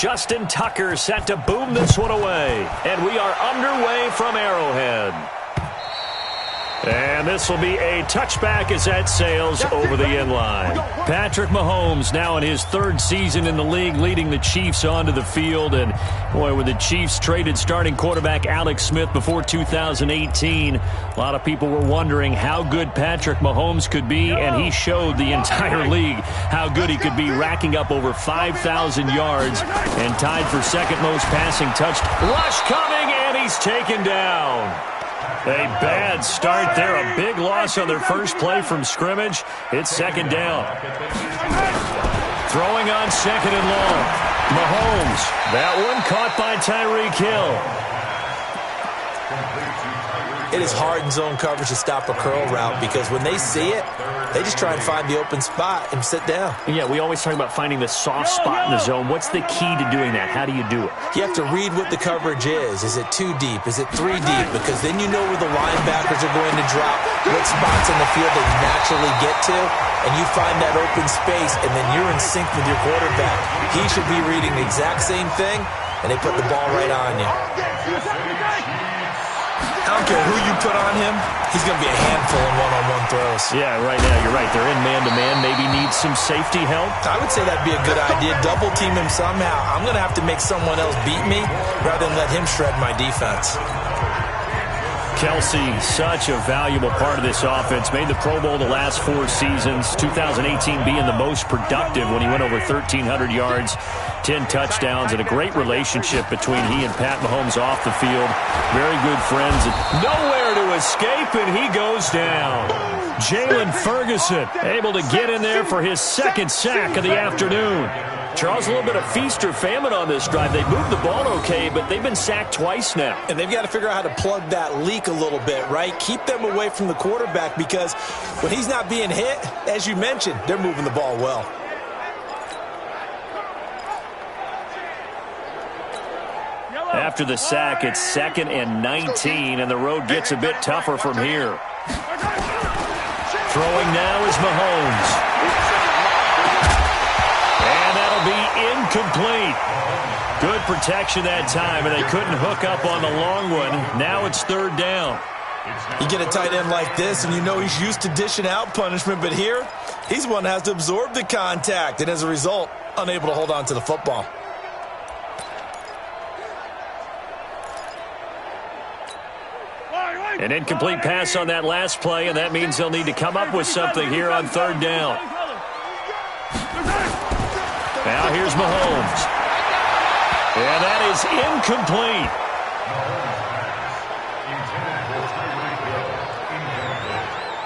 Justin Tucker set to boom this one away. And we are underway from Arrowhead. And this will be a touchback as that sails over the end line. Patrick Mahomes now in his third season in the league, leading the Chiefs onto the field. And, boy, when the Chiefs traded starting quarterback Alex Smith before 2018, a lot of people were wondering how good Patrick Mahomes could be, and he showed the entire league how good he could be, racking up over 5,000 yards and tied for second most passing touchdowns. Rush coming, and he's taken down. A bad start there. A big loss on their first play from scrimmage. It's second down. Throwing on second and long. Mahomes. That one caught by Tyreek Hill. It is hard in zone coverage to stop a curl route because when they see it, they just try and find the open spot and sit down. Yeah, we always talk about finding the soft spot in the zone. What's the key to doing that? How do you do it? You have to read what the coverage is. Is it 2 deep? Is it 3 deep? Because then you know where the linebackers are going to drop, what spots on the field they naturally get to, and you find that open space, and then you're in sync with your quarterback. He should be reading the exact same thing, and they put the ball right on you. I don't care who you put on him, he's going to be a handful in one-on-one throws. Yeah, right now, you're right. They're in man-to-man. Maybe needs some safety help. I would say that'd be a good idea. Double team him somehow. I'm going to have to make someone else beat me rather than let him shred my defense. Kelsey, such a valuable part of this offense. Made the Pro Bowl the last 4 seasons. 2018 being the most productive when he went over 1,300 yards, 10 touchdowns, and a great relationship between he and Pat Mahomes off the field. Very good friends. And nowhere to escape, and he goes down. Jalen Ferguson able to get in there for his second sack of the afternoon. Charles, a little bit of feast or famine on this drive. They moved the ball okay, but they've been sacked twice now. And they've got to figure out how to plug that leak a little bit, right? Keep them away from the quarterback because when he's not being hit, as you mentioned, they're moving the ball well. After the sack, it's 2nd and 19, and the road gets a bit tougher from here. Throwing now is Mahomes. And that'll be incomplete. Good protection that time, and they couldn't hook up on the long one. Now it's 3rd down. You get a tight end like this, and you know he's used to dishing out punishment, but here, he's one that has to absorb the contact, and as a result, unable to hold on to the football. An incomplete pass on that last play, and that means they'll need to come up with something here on 3rd down. Now here's Mahomes. And that is incomplete.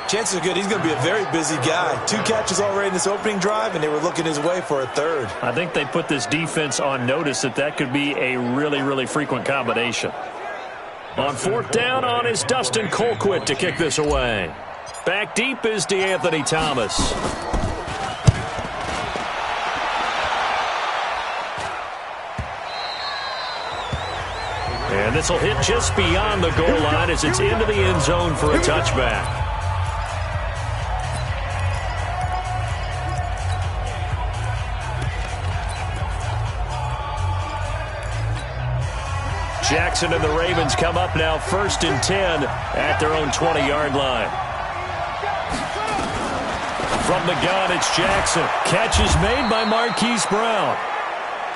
Chances are good he's going to be a very busy guy. 2 catches already in this opening drive, and they were looking his way for a 3rd. I think they put this defense on notice that could be a really, really frequent combination. On 4th down, on is Dustin Colquitt to kick this away. Back deep is DeAnthony Thomas. And this will hit just beyond the goal line as it's into the end zone for a touchback. Jackson and the Ravens come up now 1st and 10 at their own 20-yard line. From the gun, it's Jackson. Catch is made by Marquise Brown.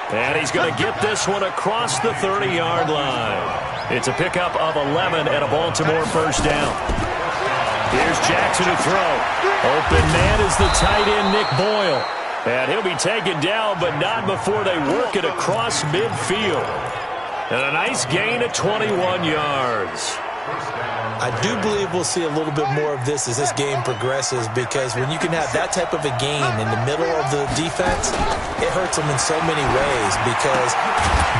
And he's going to get this one across the 30-yard line. It's a pickup of 11 and a Baltimore 1st down. Here's Jackson to throw. Open man is the tight end, Nick Boyle. And he'll be taken down, but not before they work it across midfield. And a nice gain of 21 yards. I do believe we'll see a little bit more of this as this game progresses because when you can have that type of a gain in the middle of the defense, it hurts them in so many ways because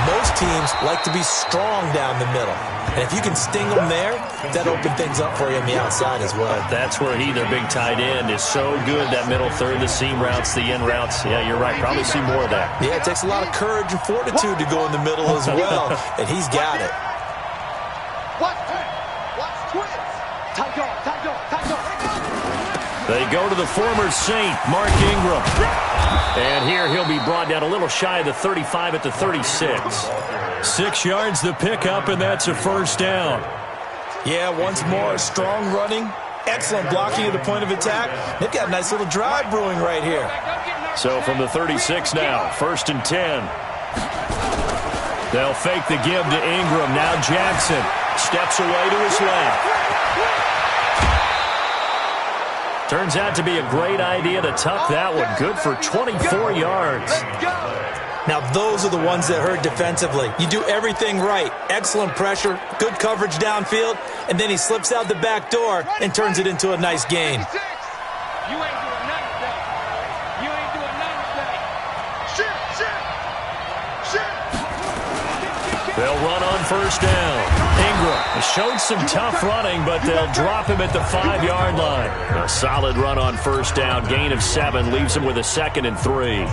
most teams like to be strong down the middle. And if you can sting them there, that opens things up for you on the outside as well. That's where their big tight end, is so good, that middle third, the seam routes, the in routes. Yeah, you're right. Probably see more of that. Yeah, it takes a lot of courage and fortitude to go in the middle as well, and he's got it. They go to the former Saint, Mark Ingram. And here he'll be brought down a little shy of the 35 at the 36. 6 yards the pickup, and that's a first down. Yeah, once more, strong running, excellent blocking at the point of attack. They've got a nice little drive brewing right here. So from the 36 now, 1st and 10. They'll fake the give to Ingram. Now Jackson steps away to his left. Turns out to be a great idea to tuck that one. Good for 24 yards. Now, those are the ones that hurt defensively. You do everything right. Excellent pressure, good coverage downfield, and then he slips out the back door and turns it into a nice gain. They'll run on first down. Ingram showed some tough running, but they'll drop him at the 5-yard line. A solid run on first down. Gain of 7 leaves him with a 2nd and 3.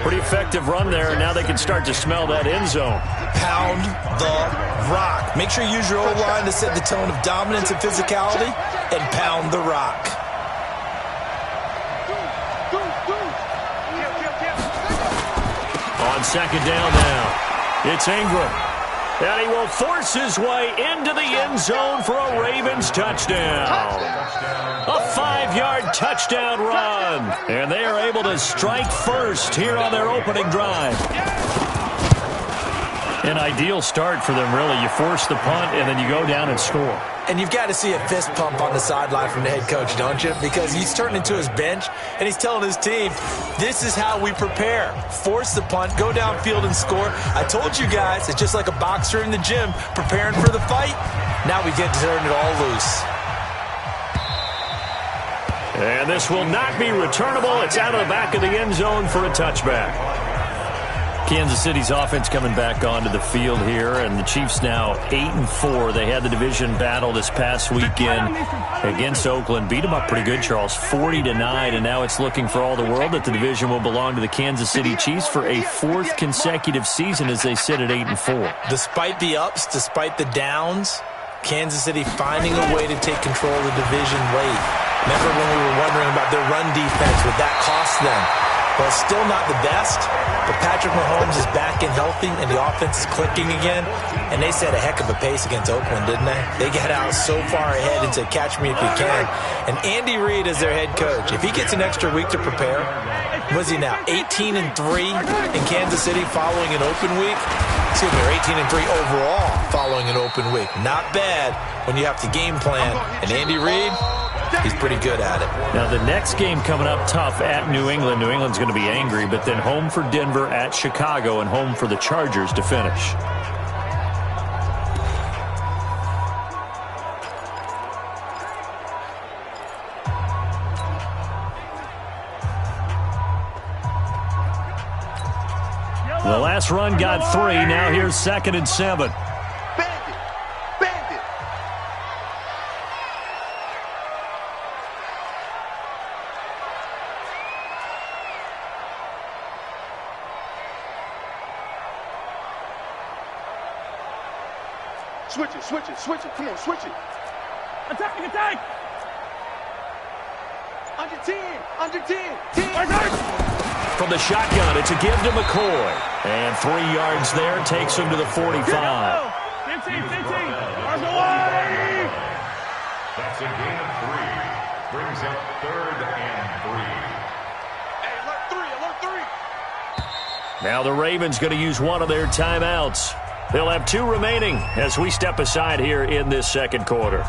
Pretty effective run there. Now they can start to smell that end zone. Pound the rock. Make sure you use your O-line to set the tone of dominance and physicality, and pound the rock. On 2nd down now, it's Ingram. And he will force his way into the end zone for a Ravens touchdown. A 5-yard touchdown run. And they are able to strike first here on their opening drive. An ideal start for them, really. You force the punt, and then you go down and score. And you've got to see a fist pump on the sideline from the head coach, don't you? Because he's turning into his bench, and he's telling his team, this is how we prepare. Force the punt, go downfield and score. I told you guys, it's just like a boxer in the gym preparing for the fight. Now we get to turn it all loose. And this will not be returnable. It's out of the back of the end zone for a touchback. Kansas City's offense coming back onto the field here, and the Chiefs now 8-4. They had the division battle this past weekend against Oakland. Beat them up pretty good, Charles, 40-9, and now it's looking for all the world that the division will belong to the Kansas City Chiefs for a 4th consecutive season as they sit at 8-4. Despite the ups, despite the downs, Kansas City finding a way to take control of the division late. Remember when we were wondering about their run defense, would that cost them? Well, still not the best, but Patrick Mahomes is back and healthy, and the offense is clicking again. And they set a heck of a pace against Oakland, didn't they? They got out so far ahead and said, catch me if you can. And Andy Reid is their head coach. If he gets an extra week to prepare, what is he now, 18-3 in Kansas City following an open week? Excuse me, 18-3 overall following an open week. Not bad when you have to game plan. And Andy Reid, he's pretty good at it. Now, the next game coming up tough at New England. New England's going to be angry, but then home for Denver, at Chicago, and home for the Chargers to finish. The last run got 3. Now here's 2nd and 7. Switch it. Come on, switch it. Attack. Under 10. From the shotgun, it's a give to McCoy. And 3 yards there takes him to the 45. 15. Arms away. That's a gain of 3. Brings up 3rd and 3. Hey, alert 3. Now the Ravens going to use one of their timeouts. They'll have 2 remaining as we step aside here in this second quarter.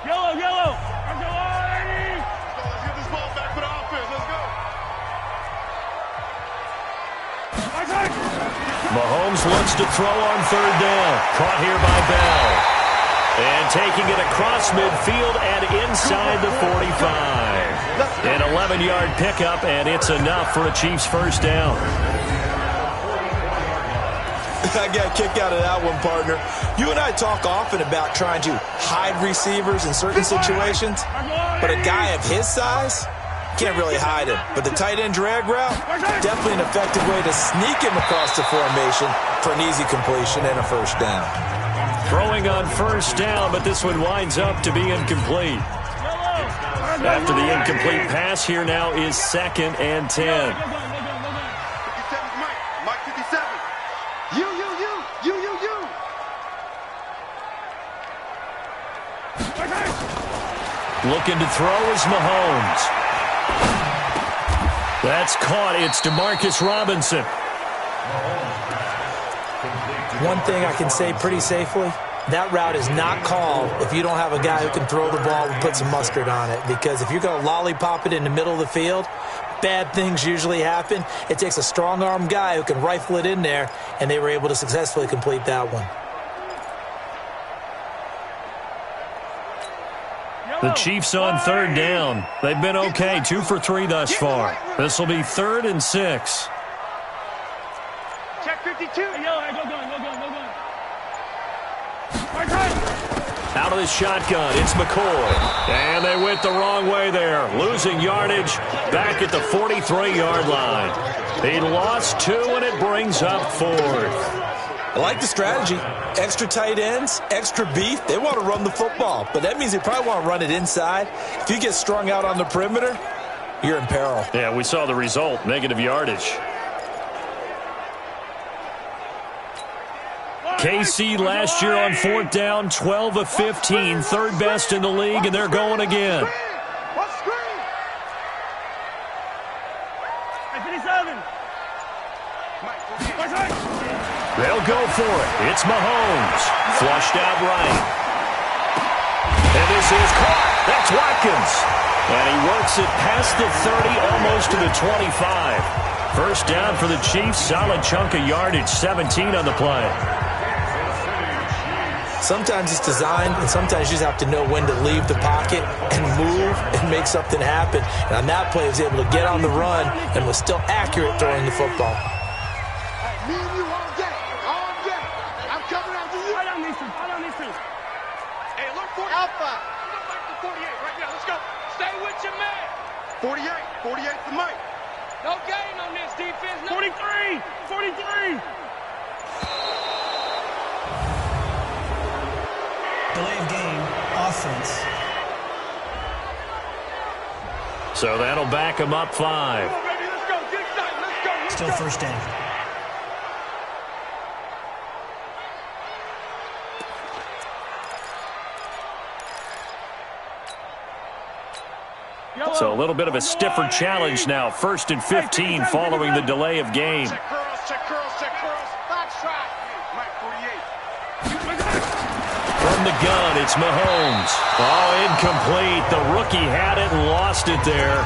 Yellow. Let's get this ball back for the offense. Let's go. Mahomes wants to throw on 3rd down. Caught here by Bell. And taking it across midfield and inside the 45. An 11-yard pickup, and it's enough for a Chiefs first down. I got a kick out of that one, partner. You and I talk often about trying to hide receivers in certain situations, but a guy of his size, Can't really hide him. But the tight end drag route, definitely an effective way to sneak him across the formation for an easy completion and a first down. Throwing on first down, but this one winds up to be incomplete. After the incomplete pass, here now is 2nd and 10. 57, Mike 57. You. Looking to throw is Mahomes. That's caught. It's DeMarcus Robinson. One thing I can say pretty safely, that route is not called if you don't have a guy who can throw the ball and put some mustard on it. Because if you're going to lollipop it in the middle of the field, bad things usually happen. It takes a strong-arm guy who can rifle it in there, and they were able to successfully complete that one. The Chiefs on 3rd down. They've been okay, 2 for 3 thus far. This will be 3rd and 6. Check 52. Out of the shotgun, it's McCoy. And they went the wrong way there. Losing yardage back at the 43-yard line. He lost 2, and it brings up 4th. I like the strategy. Extra tight ends, extra beef. They want to run the football, but that means they probably want to run it inside. If you get strung out on the perimeter, you're in peril. Yeah, we saw the result, negative yardage. KC last year on 4th down, 12 of 15, 3rd best in the league, and they're going again. What's screen? 57. They'll go for it. It's Mahomes. Flushed out right. And this is caught. That's Watkins. And he works it past the 30, almost to the 25. First down for the Chiefs. Solid chunk of yardage. 17 on the play. Sometimes it's designed, and sometimes you just have to know when to leave the pocket and move and make something happen. And on that play, he was able to get on the run and was still accurate throwing the football. Me and you all day. All day. I'm coming after you. I don't need to. Hey, look for Alpha. Look like the 48 right now. Let's go. Stay with your man. 48. 48 for Mike. No gain on this defense. No. 43. Delay of game, offense. So that'll back him up 5. Come on, baby. Let's go. Get excited. Let's go. Still first down. So a little bit of a stiffer challenge now. 1st and 15 following the delay of game. Check curls. Box try. Mike 48. From the gun, it's Mahomes. Oh, incomplete. The rookie had it and lost it there.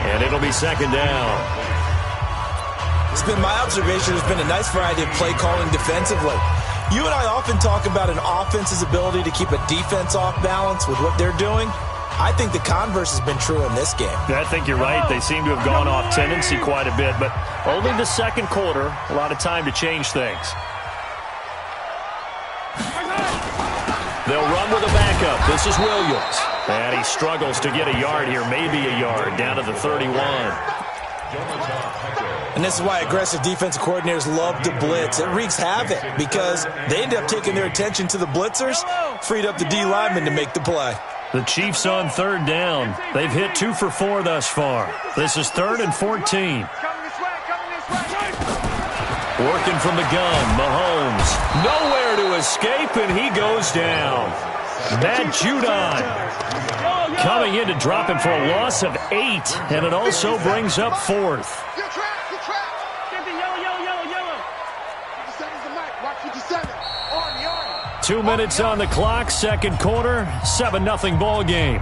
And it'll be 2nd down. It's been my observation there's been a nice variety of play calling defensively. You and I often talk about an offense's ability to keep a defense off balance with what they're doing. I think the converse has been true in this game. I think you're right. They seem to have gone off tendency quite a bit, but only the 2nd quarter. A lot of time to change things. They'll run with a backup. This is Williams. And he struggles to get a yard here, maybe a yard, down to the 31. And this is why aggressive defensive coordinators love to blitz. It wreaks havoc because they end up taking their attention to the blitzers, freed up the D lineman to make the play. The Chiefs on 3rd down. They've hit 2 for 4 thus far. This is 3rd and 14. Coming this way. Working from the gun, Mahomes. Nowhere to escape, and he goes down. Matt Judon coming in to drop him for a loss of 8, and it also brings up 4th. You're trapped. Get the yellow. 57's the mic. Watch 57. Army. 2 minutes on the clock, 2nd quarter, 7-0 ball game.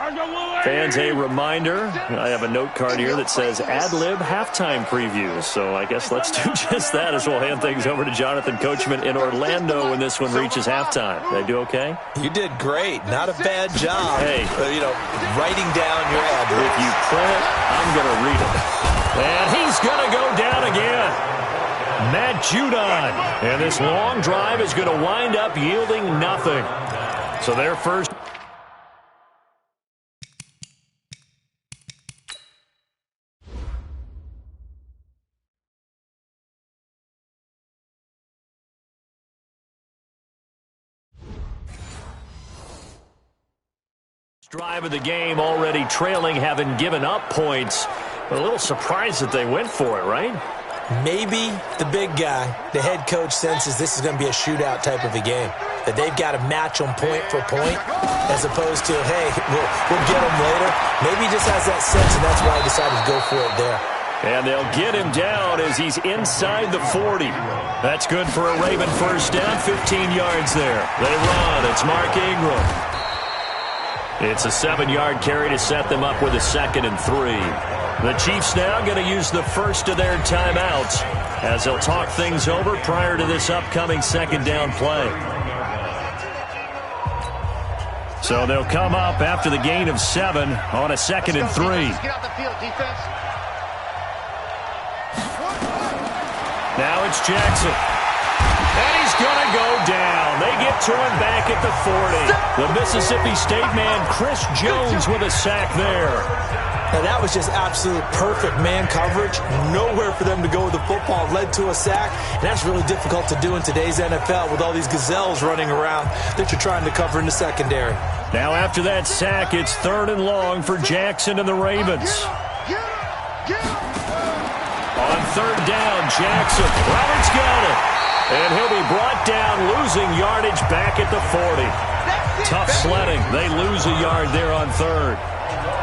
Fans, a reminder, I have a note card here that says ad-lib halftime previews. So I guess let's do just that as we'll hand things over to Jonathan Coachman in Orlando when this one reaches halftime. Did I do okay? You did great. Not a bad job. Hey. Writing down your ad-lib. If you print it, I'm going to read it. And he's going to go down again. Matt Judon. And this long drive is going to wind up yielding nothing. So their first. Drive of the game, already trailing, having given up points. A little surprised that they went for it, right? Maybe the big guy, the head coach, senses this is going to be a shootout type of a game. That they've got to match them point for point as opposed to, hey, we'll get them later. Maybe he just has that sense, and that's why he decided to go for it there. And they'll get him down as he's inside the 40. That's good for a Raven first down, 15 yards there. They run. It's Mark Ingram. It's a 7-yard carry to set them up with a 2nd and 3. The Chiefs now going to use the first of their timeouts as they'll talk things over prior to this upcoming 2nd down play. So they'll come up after the gain of 7 on a 2nd and 3. Get off the field, defense. Now it's Jackson. And he's going to go down. They get to him back at the 40. The Mississippi State man, Chris Jones, with a sack there. Now, that was just absolute perfect man coverage. Nowhere for them to go with the football. Led to a sack, and that's really difficult to do in today's NFL with all these gazelles running around that you're trying to cover in the secondary. Now, after that sack, it's 3rd and long for Jackson and the Ravens. On 3rd down, Jackson. Roberts got it. And he'll be brought down, losing yardage back at the 40. Tough sledding. They lose a yard there on 3rd.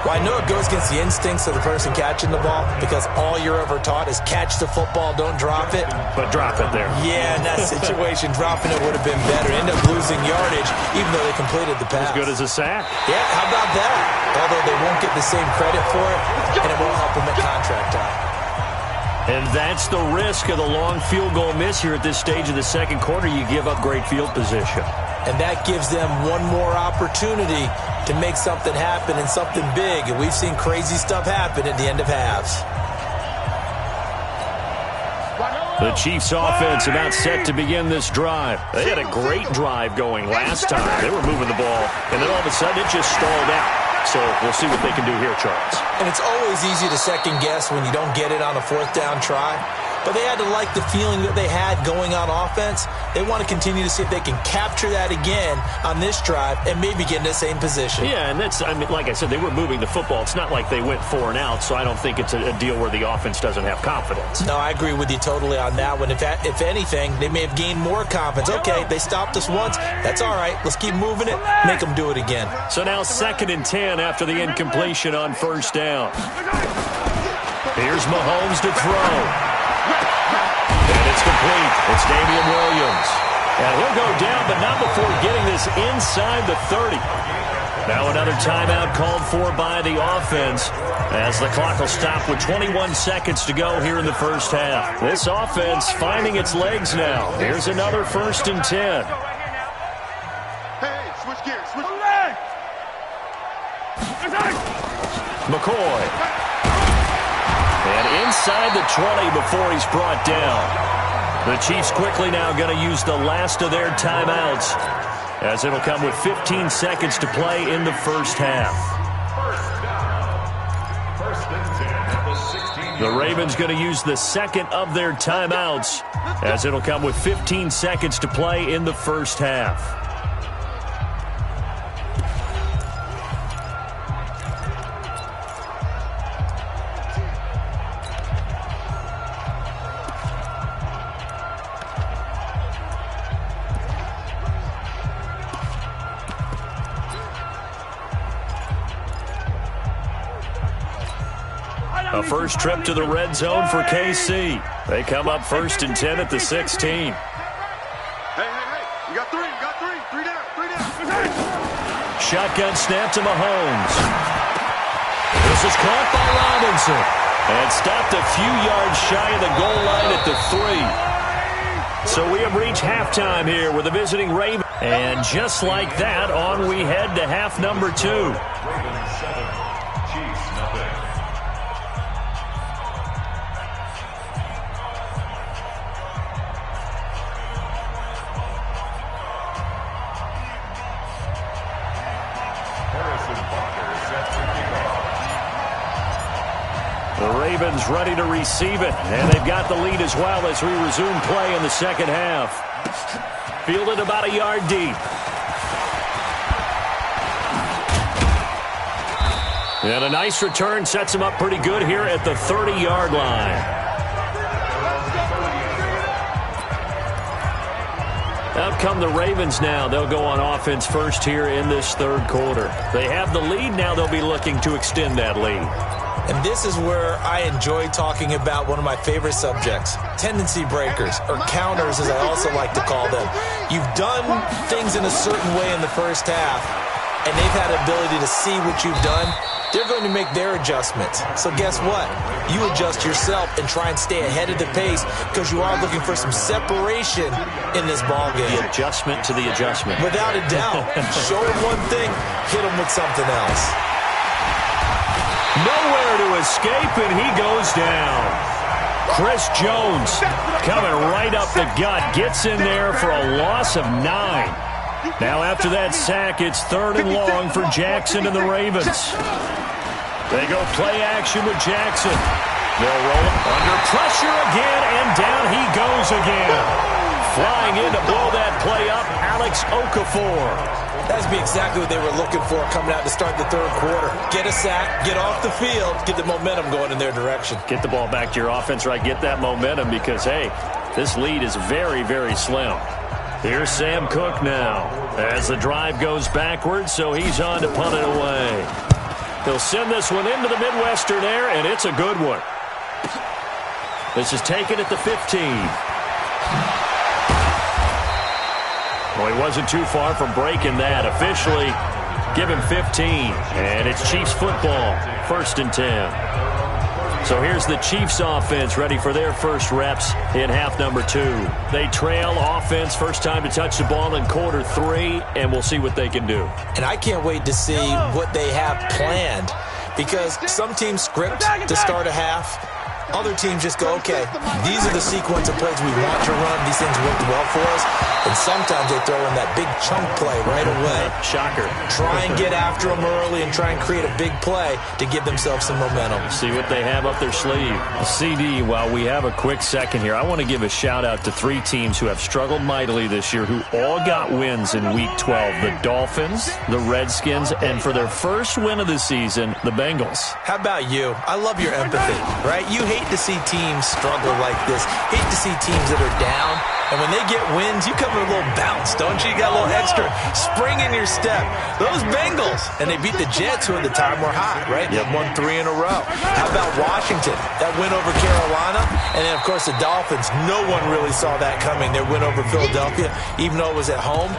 Well, I know it goes against the instincts of the person catching the ball because all you're ever taught is catch the football, don't drop it. But drop it there. Yeah, in that situation, dropping it would have been better. End up losing yardage, even though they completed the pass. As good as a sack. Yeah, how about that? Although they won't get the same credit for it, and it won't help them at contract time. And that's the risk of the long field goal miss here at this stage of the 2nd quarter. You give up great field position. And that gives them one more opportunity to make something happen and something big. And we've seen crazy stuff happen at the end of halves. The Chiefs offense about set to begin this drive. They had a great drive going last time. They were moving the ball, and then all of a sudden it just stalled out. So we'll see what they can do here, Charles. And it's always easy to second guess when you don't get it on a 4th down try. But they had to like the feeling that they had going on offense. They want to continue to see if they can capture that again on this drive and maybe get in the same position. Yeah, and that's, I mean, like I said, they were moving the football. It's not like they went 4 and out, so I don't think it's a deal where the offense doesn't have confidence. No, I agree with you totally on that one. If anything, they may have gained more confidence. Okay, they stopped us once. That's all right. Let's keep moving it. Make them do it again. So now 2nd and 10 after the incompletion on 1st down. Here's Mahomes to throw. And it's complete. It's Damian Williams. And he'll go down, but not before getting this inside the 30. Now another timeout called for by the offense as the clock will stop with 21 seconds to go here in the first half. This offense finding its legs now. Here's another 1st and 10. Hey, switch gears. Switch. McCoy. And inside the 20 before he's brought down. The Chiefs quickly now going to use the last of their timeouts as it'll come with 15 seconds to play in the first half. The Ravens going to use the 2nd of their timeouts as it'll come with 15 seconds to play in the first half. A first trip to the red zone for KC. They come up 1st and 10 at the 16. Hey. You got 3. You got 3. 3 down. 3 down. Shotgun snap to Mahomes. This is caught by Robinson. And stopped a few yards shy of the goal line at the 3. So we have reached halftime here with the visiting Ravens. And just like that, on we head to half number 2. Ravens 7, Chiefs nothing. The Ravens ready to receive it, and they've got the lead as well as we resume play in the second half. Fielded about a yard deep. And a nice return sets him up pretty good here at the 30-yard line. Out come the Ravens now. They'll go on offense first here in this third quarter. They have the lead. Now they'll be looking to extend that lead. And this is where I enjoy talking about one of my favorite subjects, tendency breakers, or counters as I also like to call them. You've done things in a certain way in the first half, and they've had the ability to see what you've done. They're going to make their adjustments. So guess what? You adjust yourself and try and stay ahead of the pace because you are looking for some separation in this ballgame. The adjustment to the adjustment. Without a doubt. Show them one thing, hit them with something else. Nowhere to escape, and he goes down. Chris Jones coming right up the gut. Gets in there for a loss of 9. Now after that sack, it's 3rd and long for Jackson and the Ravens. They go play action with Jackson. They'll roll it under pressure again, and down he goes again. Flying in to blow that play up, Alex Okafor. That'd be exactly what they were looking for coming out to start the third quarter. Get a sack, get off the field, get the momentum going in their direction. Get the ball back to your offense, right? Get that momentum because, hey, this lead is very, very slim. Here's Sam Cook now as the drive goes backwards, so he's on to punt it away. He'll send this one into the Midwestern air, and it's a good one. This is taken at the 15. Well, he wasn't too far from breaking that. Officially, give him 15. And it's Chiefs football, 1st and 10. So here's the Chiefs offense ready for their first reps in half number 2. They trail offense, first time to touch the ball in quarter 3, and we'll see what they can do. And I can't wait to see what they have planned because some teams script to start a half. Other teams just go, okay, these are the sequence of plays we want to run. These things worked well for us. And sometimes they throw in that big chunk play right away. Shocker. Try and get after them early and try and create a big play to give themselves some momentum. See what they have up their sleeve. CD, while we have a quick second here, I want to give a shout-out to 3 teams who have struggled mightily this year, who all got wins in Week 12. The Dolphins, the Redskins, and for their first win of the season, the Bengals. How about you? I love your empathy, right? You hate to see teams struggle like this. Hate to see teams that are down. And when they get wins, you come with a little bounce, don't you? You got a little extra spring in your step. Those Bengals, and they beat the Jets, who at the time were hot, right? They won 3 in a row. How about Washington? That win over Carolina. And then, of course, the Dolphins. No one really saw that coming. Their win over Philadelphia, even though it was at home.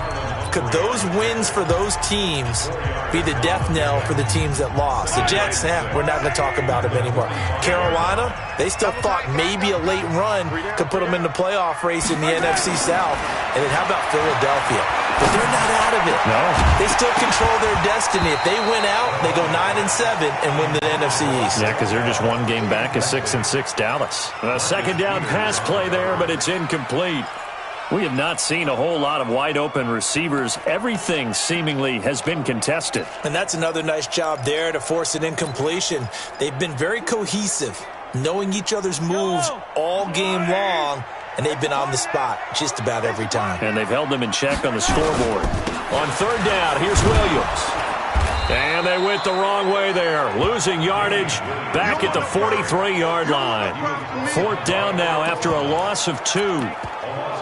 Could those wins for those teams be the death knell for the teams that lost? The Jets, we're not going to talk about them anymore. Carolina, they still thought maybe a late run could put them in the playoff race in the NFC South. And then how about Philadelphia? But they're not out of it. No. They still control their destiny. If they win out, they go 9-7 and win the NFC East. Yeah, because they're just one game back of 6-6 Dallas. A second down pass play there, but it's incomplete. We have not seen a whole lot of wide-open receivers. Everything seemingly has been contested. And that's another nice job there to force an incompletion. They've been very cohesive, knowing each other's moves all game long, and they've been on the spot just about every time. And they've held them in check on the scoreboard. On 3rd down, here's Williams. And they went the wrong way there, losing yardage back at the 43-yard line. 4th down now after a loss of 2.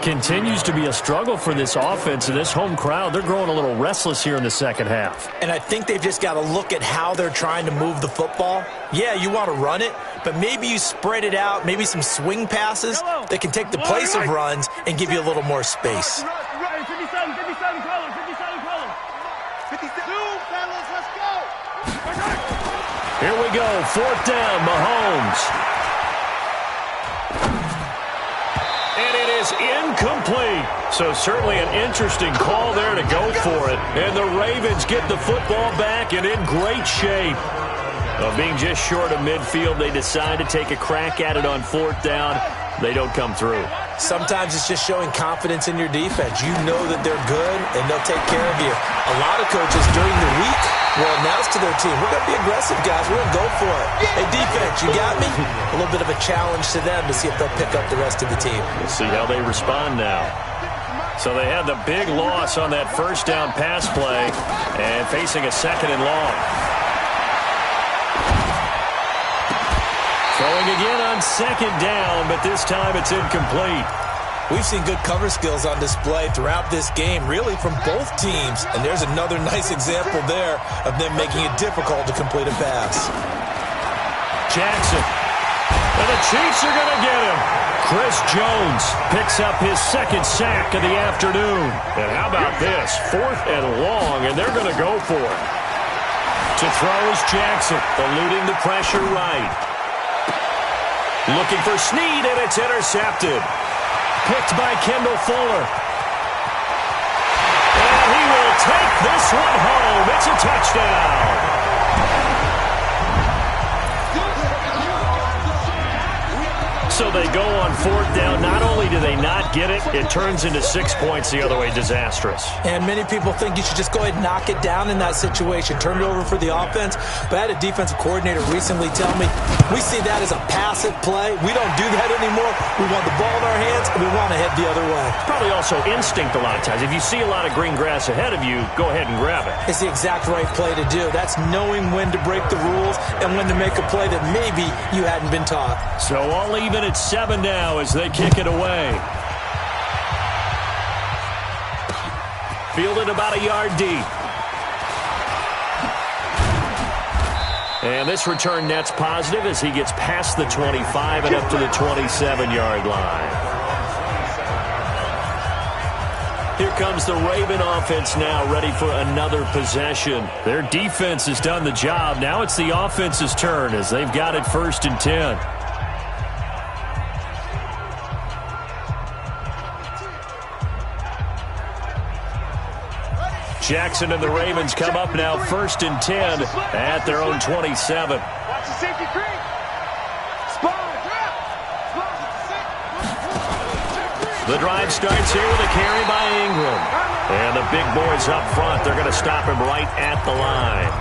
Continues to be a struggle for this offense and this home crowd. They're growing a little restless here in the second half. And I think they've just got to look at how they're trying to move the football. Yeah, you want to run it, but maybe you spread it out, maybe some swing passes that can take the place of runs and give you a little more space. 57, call him. 57. Here we go, 4th down, Mahomes. And it is incomplete. So certainly an interesting call there to go for it. And the Ravens get the football back and in great shape. Being just short of midfield, they decide to take a crack at it on 4th down. They don't come through. Sometimes it's just showing confidence in your defense. You know that they're good, and they'll take care of you. A lot of coaches during the week will announce to their team, we're going to be aggressive, guys. We're going to go for it. Hey, defense, you got me? A little bit of a challenge to them to see if they'll pick up the rest of the team. We'll see how they respond now. So they had the big loss on that 1st down pass play and facing a 2nd and long. Throwing again on 2nd down, but this time it's incomplete. We've seen good cover skills on display throughout this game, really from both teams. And there's another nice example there of them making it difficult to complete a pass. Jackson. And the Chiefs are going to get him. Chris Jones picks up his 2nd sack of the afternoon. And how about this? 4th and long, and they're going to go for it. To throw is Jackson, eluding the pressure right. Looking for Snead, and it's intercepted. Picked by Kendall Fuller. And he will take this one home. It's a touchdown. So they go on 4th down. Not only do they not get it, it turns into 6 points the other way. Disastrous. And many people think you should just go ahead and knock it down in that situation. Turn it over for the offense. But I had a defensive coordinator recently tell me, we see that as a passive play. We don't do that anymore. We want the ball in our hands, and we want to head the other way. Probably also instinct a lot of times. If you see a lot of green grass ahead of you, go ahead and grab it. It's the exact right play to do. That's knowing when to break the rules and when to make a play that maybe you hadn't been taught. So all even at 7 now as they kick it away. Fielded about a yard deep. And this return net's positive as he gets past the 25 and up to the 27-yard line. Here comes the Raven offense now, ready for another possession. Their defense has done the job. Now it's the offense's turn as they've got it 1st and 10. Jackson and the Ravens come up now 1st and 10 at their own 27. Watch the safety creep. The drive starts here with a carry by Ingram. And the big boys up front, they're going to stop him right at the line.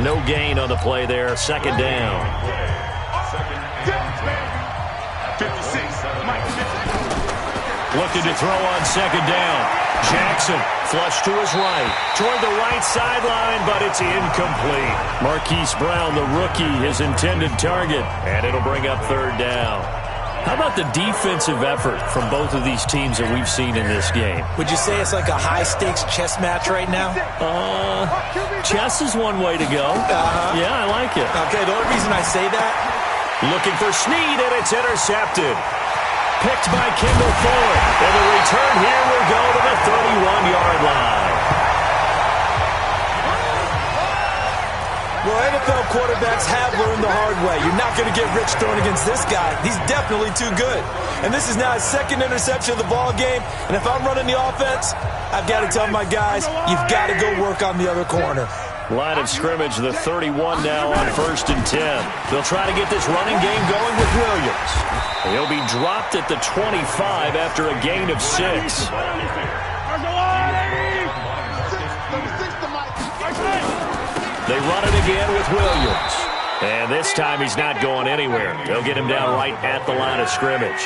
No gain on the play there, 2nd down. 56. Looking to throw on 2nd down. Jackson, flush to his right, toward the right sideline, but it's incomplete. Marquise Brown, the rookie, his intended target, and it'll bring up 3rd down. How about the defensive effort from both of these teams that we've seen in this game? Would you say it's like a high-stakes chess match right now? Chess is one way to go. Yeah, I like it. Okay, the only reason I say that, looking for Snead, and it's intercepted. Picked by Kendall Fuller. And the return here will go to the 31-yard line. well, NFL quarterbacks have learned the hard way. You're not going to get rich throwing against this guy. He's definitely too good. And this is now his 2nd interception of the ball game. And if I'm running the offense, I've got to tell my guys, you've got to go work on the other corner. Line of scrimmage, the 31 now on 1st and 10. They'll try to get this running game going with Williams. He'll be dropped at the 25 after a gain of 6. They run it again with Williams. And this time he's not going anywhere. They'll get him down right at the line of scrimmage.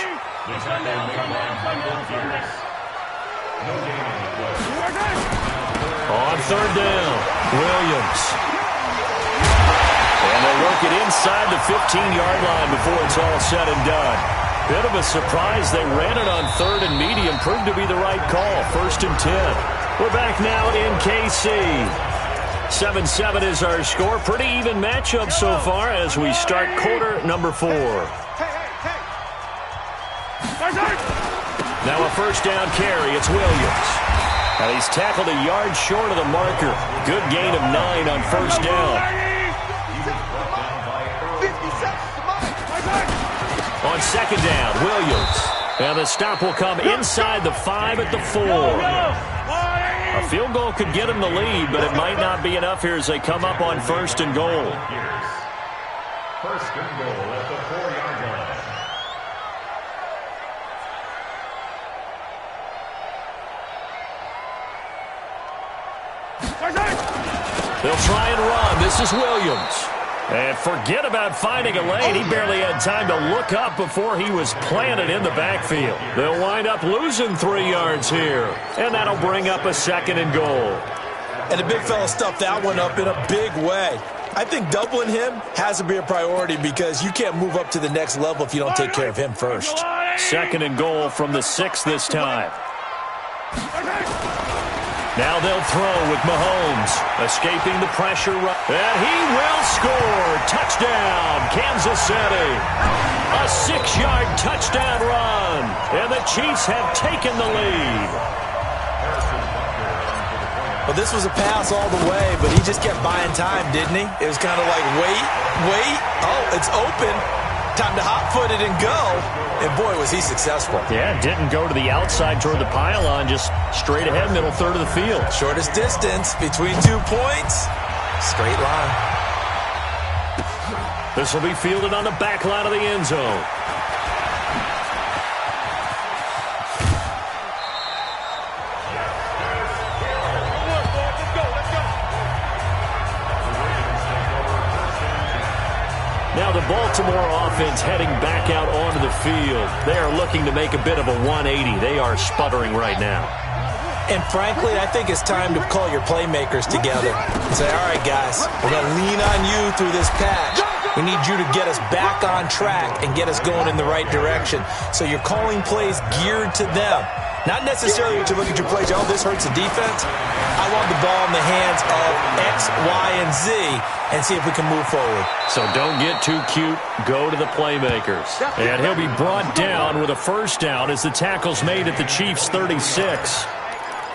On 3rd down, Williams. And they'll work it inside the 15-yard line before it's all said and done. Bit of a surprise. They ran it on 3rd and medium. Proved to be the right call. 1st and 10. We're back now in KC. 7-7 is our score. Pretty even matchup so far as we start quarter number 4. Now a 1st down carry. It's Williams. And he's tackled a yard short of the marker. Good gain of 9 on 1st down. Williams. And the stop will come inside the 5 at the 4. A field goal could get him the lead, but it might not be enough here as they come up on 1st and goal. First and goal at the 4-yard line. They'll try and run. This is Williams. And forget about finding a lane. He barely had time to look up before he was planted in the backfield. They'll wind up losing 3 yards here. And that'll bring up a 2nd and goal. And the big fella stuffed that one up in a big way. I think doubling him has to be a priority because you can't move up to the next level if you don't take care of him first. 2nd and goal from the 6 this time. Now they'll throw with Mahomes, escaping the pressure. And he will score. Touchdown, Kansas City. A 6-yard touchdown run. And the Chiefs have taken the lead. Well, this was a pass all the way, but he just kept buying time, didn't he? It was kind of like, wait. Oh, it's open. Time to hot-foot it and go. And, boy, was he successful. Yeah, didn't go to the outside toward the pylon, just straight ahead, middle third of the field. Shortest distance between 2 points. Straight line. This will be fielded on the back line of the end zone. Now the Baltimore offense heading back out onto the field. They are looking to make a bit of a 180. They are sputtering right now. And frankly, I think it's time to call your playmakers together and say, all right, guys, we're going to lean on you through this patch. We need you to get us back on track and get us going in the right direction. So you're calling plays geared to them. Not necessarily to look at your plays, oh, this hurts the defense. I want the ball in the hands of X, Y, and Z and see if we can move forward. So don't get too cute. Go to the playmakers. And he'll be brought down with a first down as the tackle's made at the Chiefs' 36.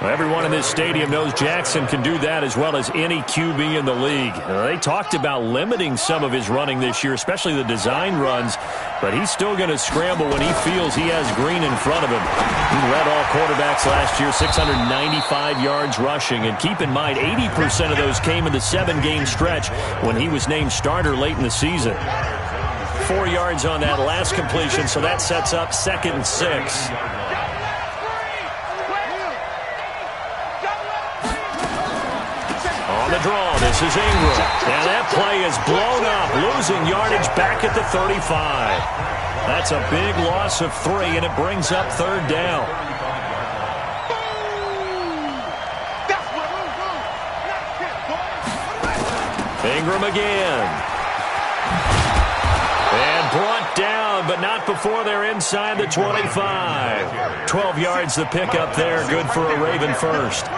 Well, everyone in this stadium knows Jackson can do that as well as any QB in the league. They talked about limiting some of his running this year, especially the design runs, but he's still going to scramble when he feels he has green in front of him. He led all quarterbacks last year, 695 yards rushing, and keep in mind 80% of those came in the 7-game stretch when he was named starter late in the season. 4 yards on that last completion, so that sets up 2nd and 6. The draw, this is Ingram. And that play is blown up, losing yardage back at the 35. That's a big loss of 3, and it brings up 3rd down. Ingram again. And brought down, but not before they're inside the 25. 12 yards the pickup there, good for a Raven first.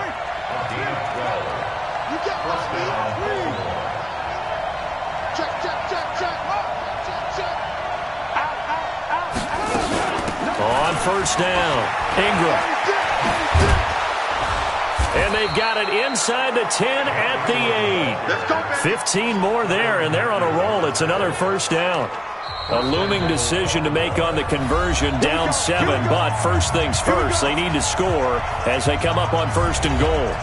On first down, Ingram. And they've got it inside the 10 at the 8. 15 more there, and they're on a roll. It's another first down. A looming decision to make on the conversion, down 7. But first things first, they need to score as they come up on 1st and goal.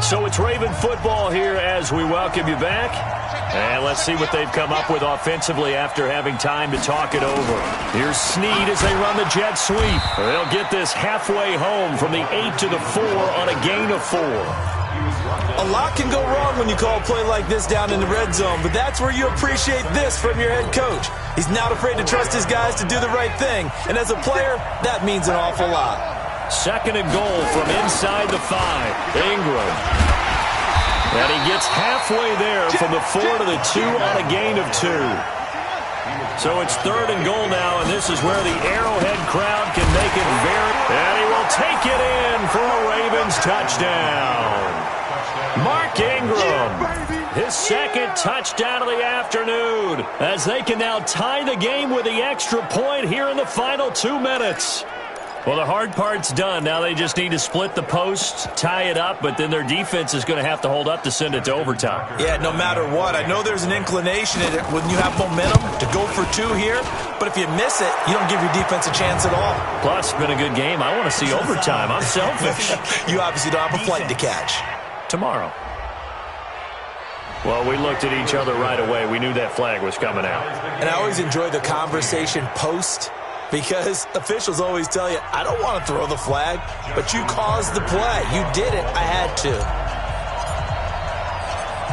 So it's Raven football here as we welcome you back. And let's see what they've come up with offensively after having time to talk it over. Here's Snead as they run the jet sweep. They'll get this halfway home from the 8 to the 4 on a gain of 4. A lot can go wrong when you call a play like this down in the red zone, but that's where you appreciate this from your head coach. He's not afraid to trust his guys to do the right thing. And as a player, that means an awful lot. 2nd and goal from inside the 5. Ingram. And he gets halfway there from the 4 to the 2 on a gain of 2. So it's 3rd and goal now, and this is where the Arrowhead crowd can make it very... And he will take it in for a Ravens touchdown. Mark Ingram, his second touchdown of the afternoon, as they can now tie the game with the extra point here in the final 2 minutes. Well, the hard part's done. Now they just need to split the post, tie it up, but then their defense is going to have to hold up to send it to overtime. Yeah, no matter what. I know there's an inclination in it when you have momentum to go for 2 here, but if you miss it, you don't give your defense a chance at all. Plus, it's been a good game. I want to see overtime. I'm selfish. You obviously don't have a flight to catch. Tomorrow. Well, we looked at each other right away. We knew that flag was coming out. And I always enjoy the conversation post, because officials always tell you, I don't want to throw the flag, but you caused the play. You did it. I had to.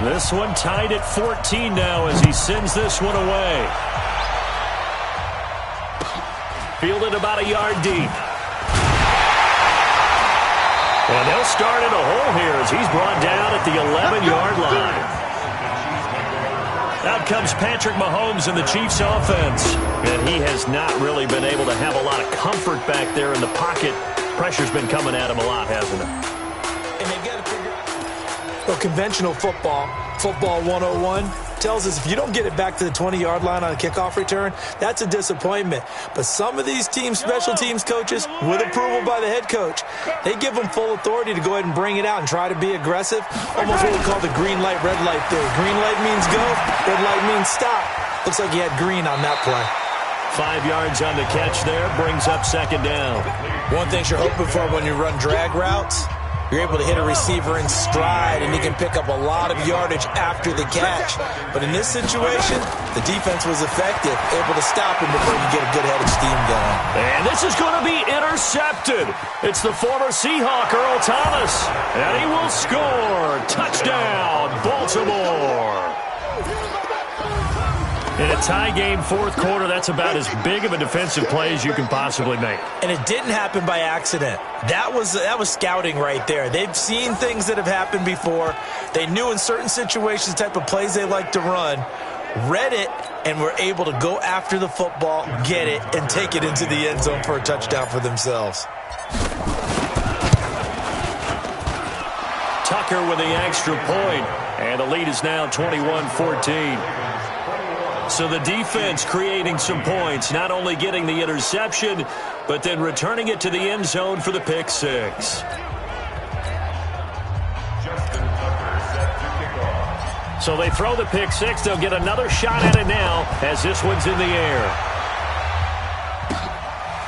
This one tied at 14 now as he sends this one away. Fielded about a yard deep. And they'll start in a hole here as he's brought down at the 11-yard line. Out comes Patrick Mahomes in the Chiefs offense. And he has not really been able to have a lot of comfort back there in the pocket. Pressure's been coming at him a lot, hasn't it? And they've got to figure out. Well, conventional football 101, tells us if you don't get it back to the 20-yard line on a kickoff return, that's a disappointment. But some of these teams, special teams coaches, with approval by the head coach, they give them full authority to go ahead and bring it out and try to be aggressive. Almost what we call the green light, red light theory. Green light means go, red light means stop. Looks like he had green on that play. 5 yards on the catch there, brings up second down. One thing you're hoping for when you run drag routes, you're able to hit a receiver in stride, and he can pick up a lot of yardage after the catch. But in this situation, the defense was effective, able to stop him before you get a good head of steam going. And this is going to be intercepted. It's the former Seahawk, Earl Thomas. And he will score. Touchdown, Baltimore. In a tie game, fourth quarter, that's about as big of a defensive play as you can possibly make. And it didn't happen by accident. That was scouting right there. They've seen things that have happened before. They knew in certain situations the type of plays they like to run, read it, and were able to go after the football, get it, and take it into the end zone for a touchdown for themselves. Tucker with the extra point, and the lead is now 21-14. So the defense creating some points, not only getting the interception, but then returning it to the end zone for the pick six. So they throw the pick six. They'll get another shot at it now as this one's in the air.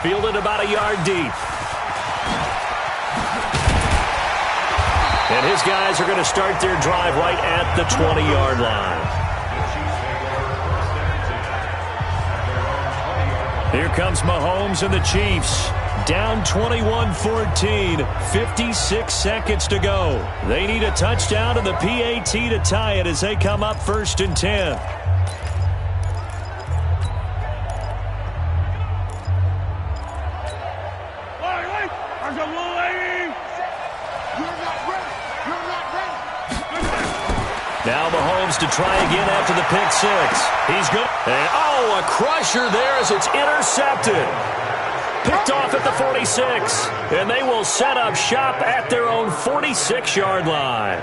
Fielded about a yard deep. And his guys are going to start their drive right at the 20-yard line. Here comes Mahomes and the Chiefs. Down 21-14, 56 seconds to go. They need a touchdown and the PAT to tie it as they come up 1st and 10. Now Mahomes to try again after the pick six. He's good. And a crusher there as it's intercepted. Picked off at the 46. And they will set up shop at their own 46-yard line.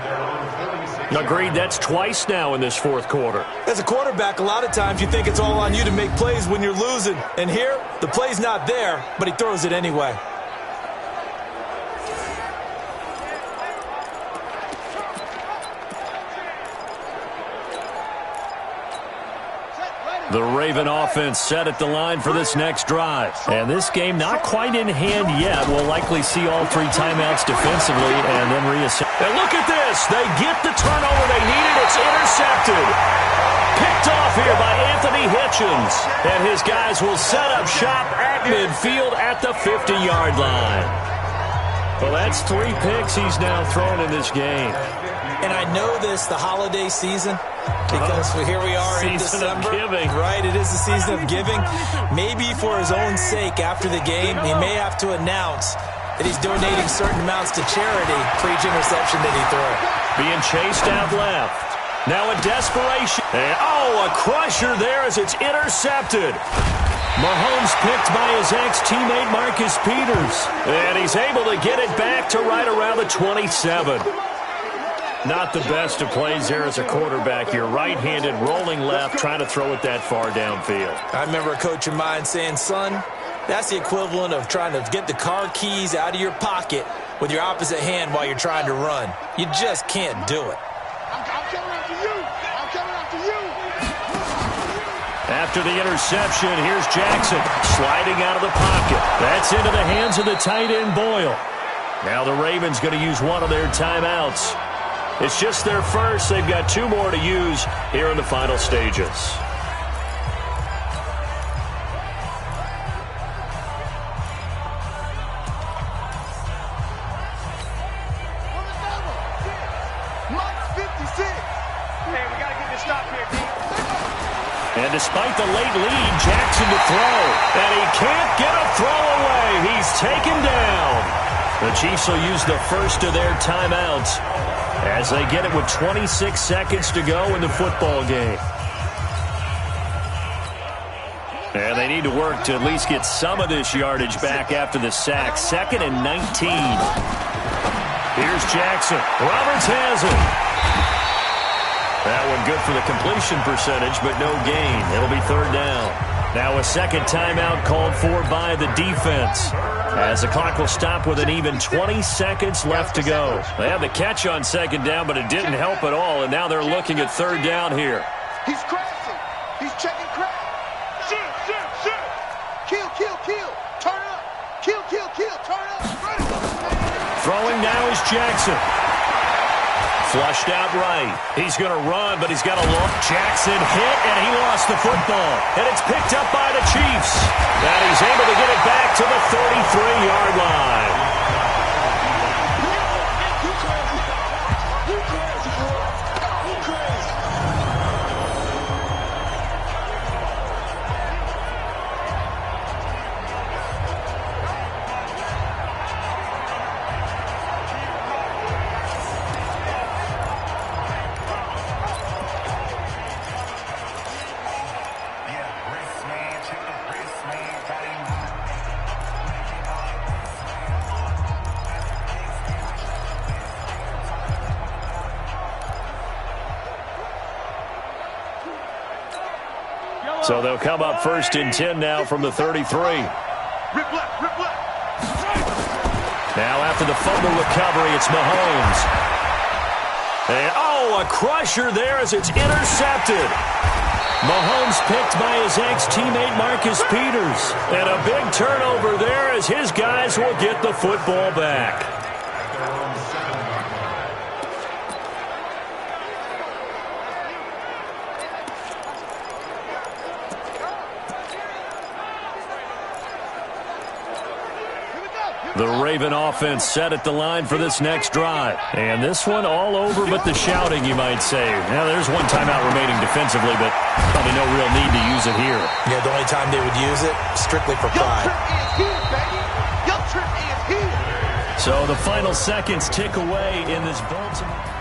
Agreed, that's twice now in this fourth quarter. As a quarterback, a lot of times you think it's all on you to make plays when you're losing. And here, the play's not there, but he throws it anyway. The Raven offense set at the line for this next drive. And this game not quite in hand yet. We'll likely see all three timeouts defensively and then reassess. And look at this. They get the turnover they needed. It's intercepted. Picked off here by Anthony Hitchens. And his guys will set up shop at midfield at the 50-yard line. Well, that's 3 picks he's now thrown in this game. And I know this, the holiday season, because here we are in December. Right, it is the season of giving. Maybe for his own sake after the game, he may have to announce that he's donating certain amounts to charity for each interception that he throws. Being chased out left. Now in desperation. And a crusher there as it's intercepted. Mahomes picked by his ex-teammate Marcus Peters. And he's able to get it back to right around the 27. Not the best of plays there as a quarterback. You're right-handed, rolling left, trying to throw it that far downfield. I remember a coach of mine saying, son, that's the equivalent of trying to get the car keys out of your pocket with your opposite hand while you're trying to run. You just can't do it. I'm coming after you. I'm coming after you. After the interception, here's Jackson sliding out of the pocket. That's into the hands of the tight end, Boyle. Now the Ravens going to use one of their timeouts. It's just their first. They've got 2 more to use here in the final stages. And despite the late lead, Jackson to throw. And he can't get a throw away. He's taken down. The Chiefs will use the first of their timeouts as they get it with 26 seconds to go in the football game. And they need to work to at least get some of this yardage back after the sack. 2nd and 19. Here's Jackson. Roberts has it. That one good for the completion percentage, but no gain. It'll be 3rd down. Now a second timeout called for by the defense, as the clock will stop with an even 20 seconds left to go. They have the catch on 2nd down, but it didn't help at all, and now they're looking at 3rd down here. He's crashing. He's checking crash. Shoot. Kill. Turn up. Kill. Turn up. Throwing now is Jackson. Flushed out right. He's going to run, but he's got a look. Jackson hit, and he lost the football. And it's picked up by the Chiefs. And he's able to get it back to the 33-yard line. So they'll come up 1st and 10 now from the 33. Rip left. Now after the fumble recovery, it's Mahomes. And, a crusher there as it's intercepted. Mahomes picked by his ex-teammate Marcus Peters. And a big turnover there as his guys will get the football back. The Raven offense set at the line for this next drive. And this one all over but the shouting, you might say. Now, there's one timeout remaining defensively, but probably no real need to use it here. Yeah, the only time they would use it, strictly for pride. Your trip is here. So the final seconds tick away in this Baltimore.